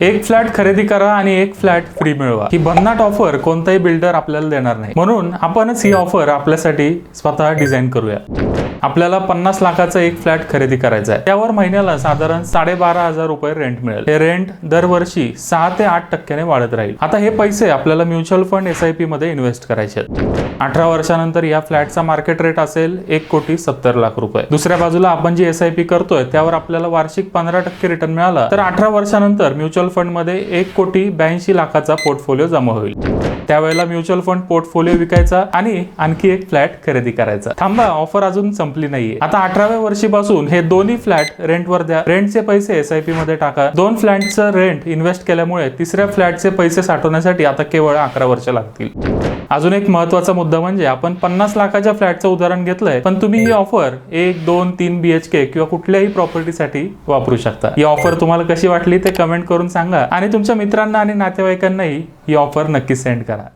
एक फ्लॅट खरेदी करा आणि एक फ्लॅट फ्री मिळवा. ही भन्नाट ऑफर कोणताही बिल्डर आपल्याला देणार नाही, म्हणून आपणच ही ऑफर आपल्यासाठी स्वतः डिझाईन करूया. आपल्याला 50 लाखाचा एक फ्लॅट खरेदी करायचा आहे. त्यावर महिन्याला साधारण 12,500 रुपये रेंट मिळेल. हे रेंट दरवर्षी 6 ते 8% वाढत राहील. आता हे पैसे आपल्याला म्युच्युअल फंड SIP मध्ये इन्व्हेस्ट करायचे आहेत. 18 वर्षानंतर या फ्लॅटचा मार्केट रेट असेल 1,70,00,000 रुपये. दुसऱ्या बाजूला आपण जी SIP करतोय त्यावर आपल्याला वार्षिक 15% रिटर्न मिळाला तर 18 वर्षानंतर म्युच्युअल फंड मध्ये 1,82,00,000चा पोर्टफोलिओ जमा होईल. त्यावेळेला म्युच्युअल फंड पोर्टफोलिओ विकायचा आणि आणखी एक फ्लॅट खरेदी करायचा. थांबा, ऑफर अजून संपली नाहीये. आता 18व्या वर्षीपासून हे दोन्ही फ्लॅट रेंटवर द्या. रेंटचे पैसे SIP मध्ये टाका. 2 फ्लॅटचं रेंट इन्व्हेस्ट केल्यामुळे तिसऱ्या फ्लॅटचे पैसे साठवण्यासाठी आता केवळ 11 वर्ष लागतील. अजून एक महत्त्वाचा मुद्दा म्हणजे आपण 50 लाखाच्या फ्लॅटचं उदाहरण घेतलंय, पण तुम्ही ही ऑफर 1, 2, 3 BHK किंवा कुठल्याही प्रॉपर्टीसाठी वापरू शकता. ही ऑफर तुम्हाला कशी वाटली ते कमेंट करून सांगा आणि तुमच्या मित्रांना आणि नातेवाईकांनाही ही ऑफर नक्की सेंड करा.